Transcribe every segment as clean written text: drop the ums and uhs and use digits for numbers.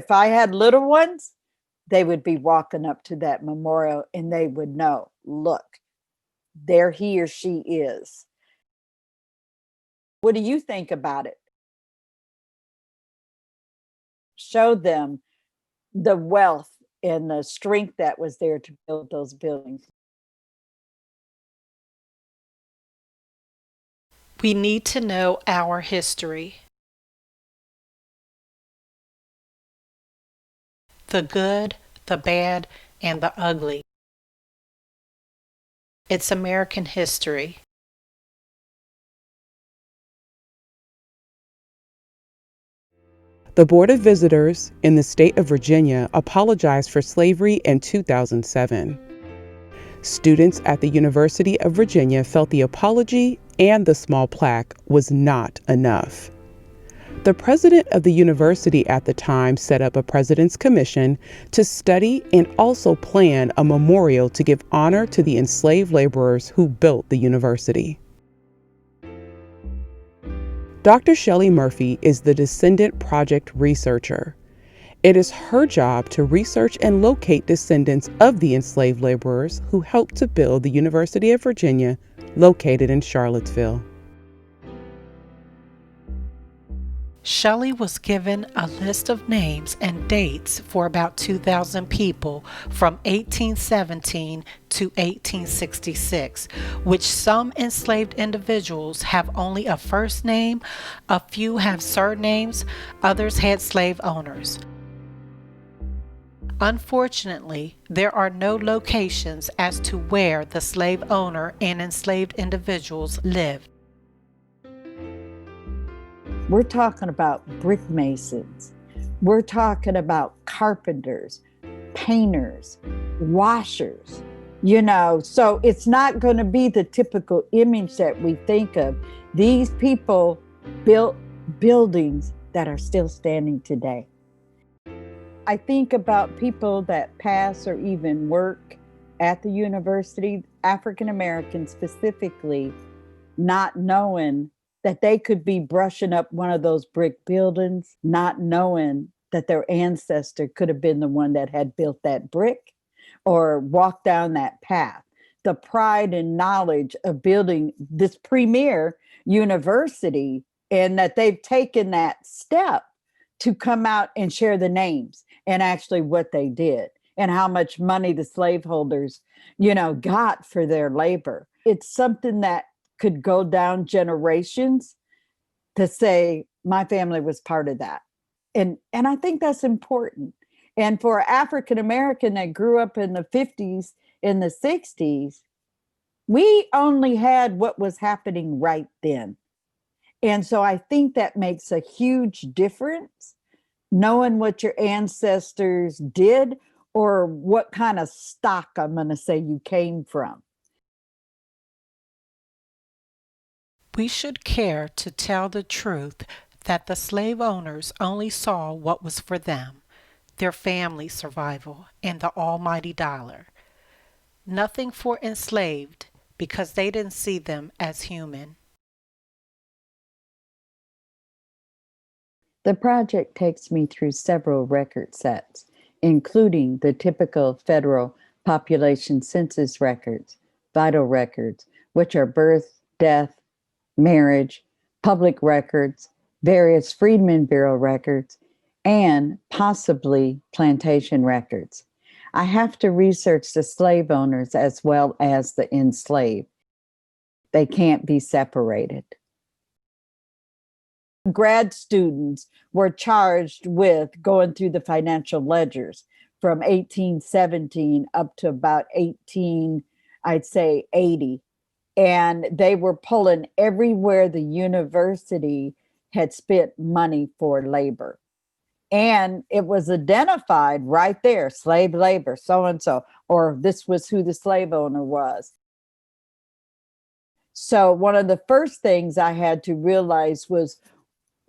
If I had little ones, they would be walking up to that memorial and they would know, look, there he or she is. What do you think about it? Show them the wealth and the strength that was there to build those buildings. We need to know our history, the good, the bad, and the ugly. It's American history. The Board of Visitors in the state of Virginia apologized for slavery in 2007. Students at the University of Virginia felt the apology and the small plaque was not enough. The president of the university at the time set up a president's commission to study and also plan a memorial to give honor to the enslaved laborers who built the university. Dr. Shelley Murphy is the Descendant Project researcher. It is her job to research and locate descendants of the enslaved laborers who helped to build the University of Virginia, located in Charlottesville. Shelley was given a list of names and dates for about 2,000 people from 1817 to 1866, which some enslaved individuals have only a first name, a few have surnames, others had slave owners. Unfortunately, there are no locations as to where the slave owner and enslaved individuals lived. We're talking about brick masons. We're talking about carpenters, painters, washers, so it's not going to be the typical image that we think of. These people built buildings that are still standing today. I think about people that pass or even work at the university, African Americans specifically, not knowing that they could be brushing up one of those brick buildings, not knowing that their ancestor could have been the one that had built that brick or walked down that path. The pride and knowledge of building this premier university, and that they've taken that step to come out and share the names and actually what they did and how much money the slaveholders, got for their labor. It's something that could go down generations to say my family was part of that. And I think that's important. And for an African American that grew up in the 50s, in the 60s, we only had what was happening right then. And so I think that makes a huge difference, knowing what your ancestors did or what kind of stock, I'm going to say, you came from. We should care to tell the truth that the slave owners only saw what was for them, their family survival, and the almighty dollar. Nothing for enslaved because they didn't see them as human. The project takes me through several record sets, including the typical federal population census records, vital records, which are birth, death, marriage, public records, various Freedmen Bureau records, and possibly plantation records. I have to research the slave owners as well as the enslaved. They can't be separated. Grad students were charged with going through the financial ledgers from 1817 up to about 80. And they were pulling everywhere the university had spent money for labor. And it was identified right there, slave labor, so-and-so, or this was who the slave owner was. So one of the first things I had to realize was,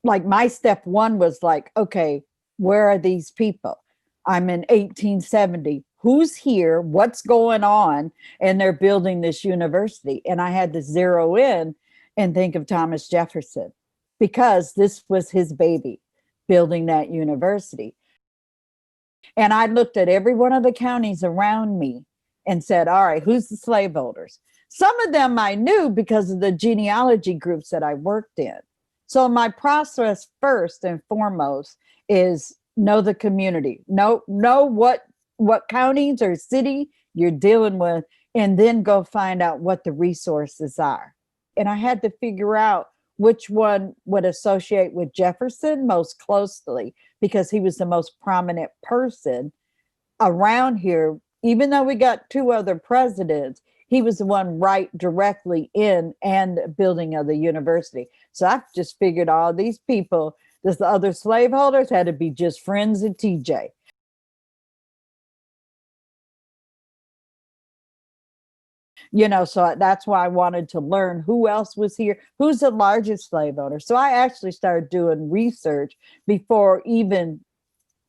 like, my step one was like, okay, where are these people? I'm in 1870. Who's here? What's going on? And they're building this university. And I had to zero in and think of Thomas Jefferson because this was his baby, building that university. And I looked at every one of the counties around me and said, all right, who's the slaveholders? Some of them I knew because of the genealogy groups that I worked in. So my process first and foremost is know the community, know what counties or city you're dealing with, and then go find out what the resources are. And I had to figure out which one would associate with Jefferson most closely because he was the most prominent person around here. Even though we got two other presidents, he was the one right directly in and building of the university. So I just figured all these people, the other slaveholders, had to be just friends of TJ. So that's why I wanted to learn who else was here, who's the largest slave owner. So I actually started doing research before even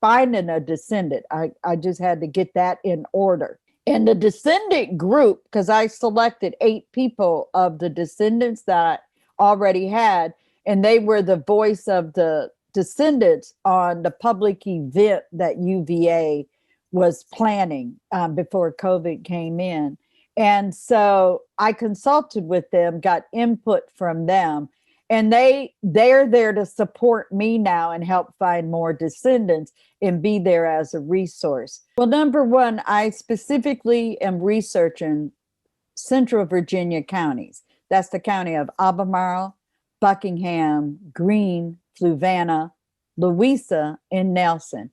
finding a descendant. I just had to get that in order. And the descendant group, because I selected 8 people of the descendants that I already had, and they were the voice of the descendants on the public event that UVA was planning before COVID came in. And so I consulted with them, got input from them, and they're there to support me now and help find more descendants and be there as a resource. Well, number one, I specifically am researching Central Virginia counties. That's the county of Albemarle, Buckingham, Greene, Fluvanna, Louisa, and Nelson.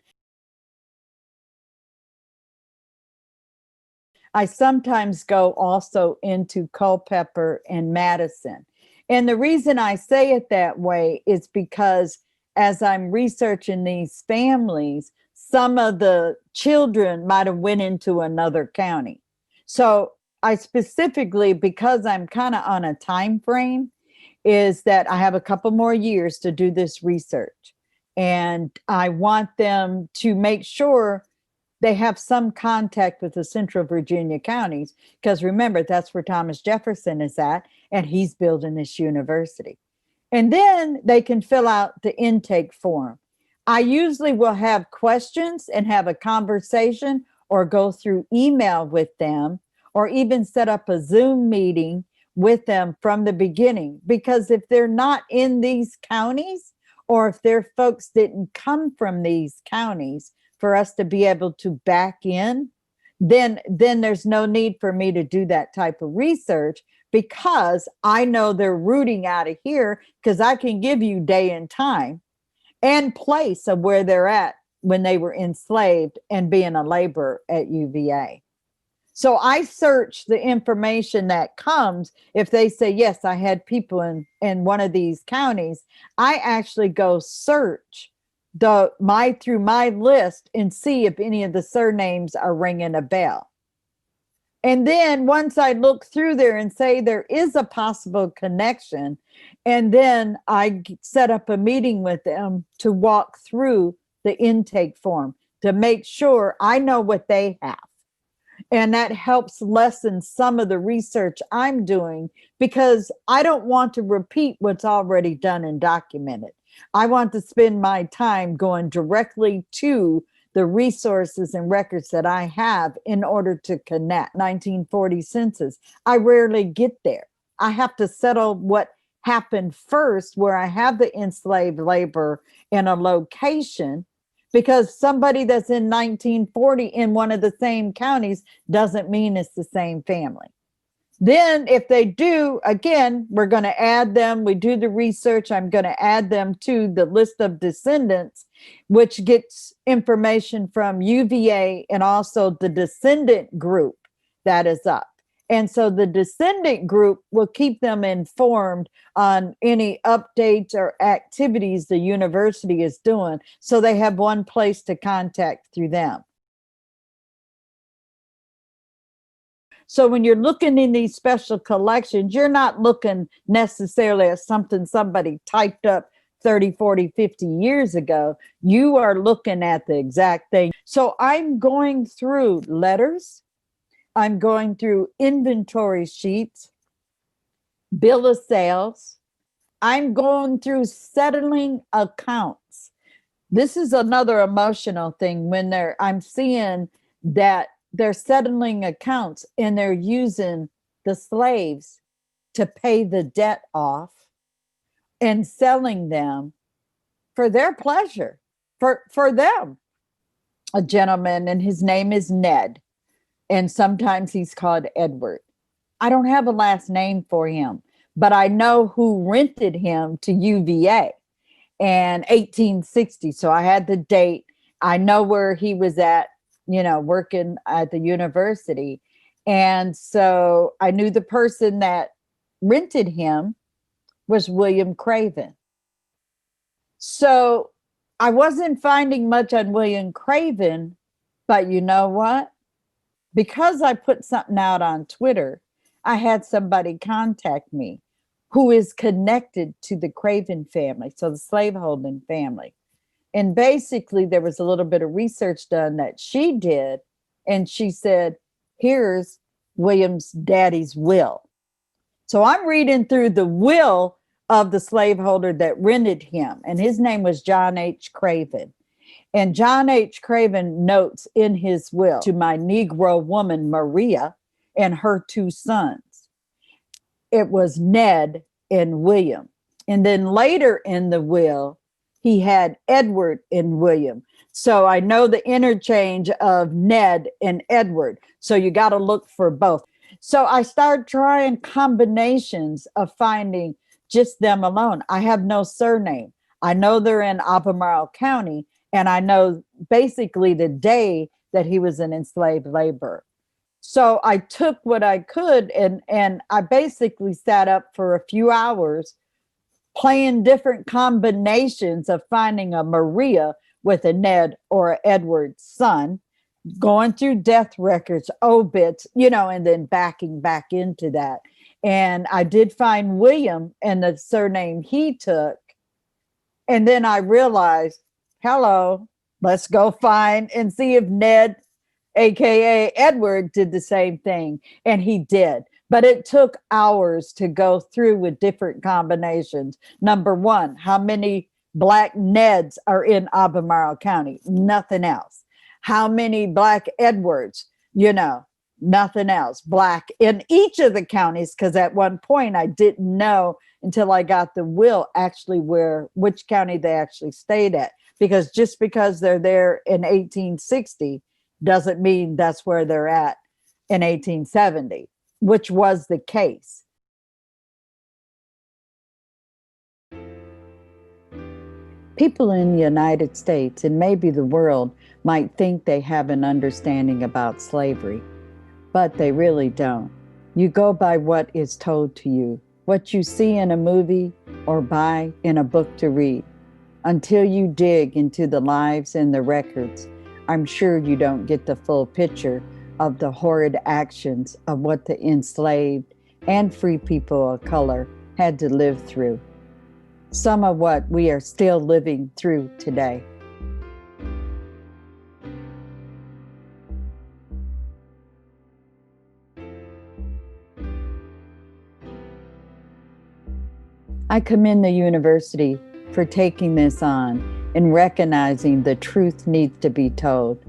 I sometimes go also into Culpeper and Madison. And the reason I say it that way is because as I'm researching these families, some of the children might have went into another county. So I specifically, because I'm kind of on a time frame, is that I have a couple more years to do this research. And I want them to make sure they have some contact with the Central Virginia counties, because remember, that's where Thomas Jefferson is at, and he's building this university. And then they can fill out the intake form. I usually will have questions and have a conversation or go through email with them or even set up a Zoom meeting with them from the beginning. Because if they're not in these counties, or if their folks didn't come from these counties, for us to be able to back in, then there's no need for me to do that type of research, because I know they're rooting out of here, because I can give you day and time and place of where they're at when they were enslaved and being a laborer at UVA. So I search the information that comes. If they say, yes, I had people in one of these counties, I actually go search through my list and see if any of the surnames are ringing a bell. And then once I look through there and say there is a possible connection, and then I set up a meeting with them to walk through the intake form to make sure I know what they have. And that helps lessen some of the research I'm doing, because I don't want to repeat what's already done and documented. I want to spend my time going directly to the resources and records that I have in order to connect. 1940 census, I rarely get there. I have to settle what happened first, where I have the enslaved labor in a location, because somebody that's in 1940 in one of the same counties doesn't mean it's the same family. Then if they do, again, we're going to add them. We do the research. I'm going to add them to the list of descendants, which gets information from UVA and also the descendant group that is up. And so the descendant group will keep them informed on any updates or activities the university is doing, so they have one place to contact through them. So when you're looking in these special collections, you're not looking necessarily at something somebody typed up 30, 40, 50 years ago. You are looking at the exact thing. So I'm going through letters. I'm going through inventory sheets, bill of sales. I'm going through settling accounts. This is another emotional thing when I'm seeing that they're settling accounts and they're using the slaves to pay the debt off and selling them for their pleasure, for them. A gentleman, and his name is Ned, and sometimes he's called Edward. I don't have a last name for him, but I know who rented him to UVA in 1860. So I had the date. I know where he was at, working at the university. And so I knew the person that rented him was William Craven. So I wasn't finding much on William Craven, but you know what? Because I put something out on Twitter, I had somebody contact me who is connected to the Craven family, so the slaveholding family. And basically, there was a little bit of research done that she did, and she said, here's William's daddy's will. So I'm reading through the will of the slaveholder that rented him, and his name was John H. Craven. And John H. Craven notes in his will, to my Negro woman, Maria, and her two sons. It was Ned and William. And then later in the will, he had Edward and William. So I know the interchange of Ned and Edward. So you got to look for both. So I started trying combinations of finding just them alone. I have no surname. I know they're in Albemarle County, and I know basically the day that he was an enslaved laborer. So I took what I could, and I basically sat up for a few hours playing different combinations of finding a Maria with a Ned or a Edward son, going through death records, obits, and then backing back into that. And I did find William and the surname he took. And then I realized, hello, let's go find and see if Ned, AKA Edward, did the same thing. And he did. But it took hours to go through with different combinations. Number one, how many Black Neds are in Albemarle County? Nothing else. How many Black Edwards? Nothing else. Black in each of the counties, because at one point I didn't know until I got the will actually which county they actually stayed at. Because just because they're there in 1860 doesn't mean that's where they're at in 1870, which was the case. People in the United States and maybe the world might think they have an understanding about slavery, but they really don't. You go by what is told to you, what you see in a movie or buy in a book to read. Until you dig into the lives and the records, I'm sure you don't get the full picture of the horrid actions of what the enslaved and free people of color had to live through. Some of what we are still living through today. I commend the university for taking this on and recognizing the truth needs to be told.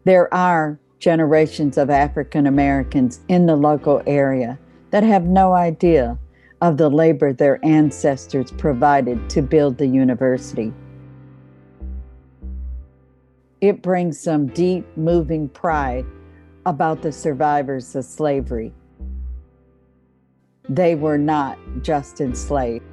There are generations of African Americans in the local area that have no idea of the labor their ancestors provided to build the university. It brings some deep, moving pride about the survivors of slavery. They were not just enslaved.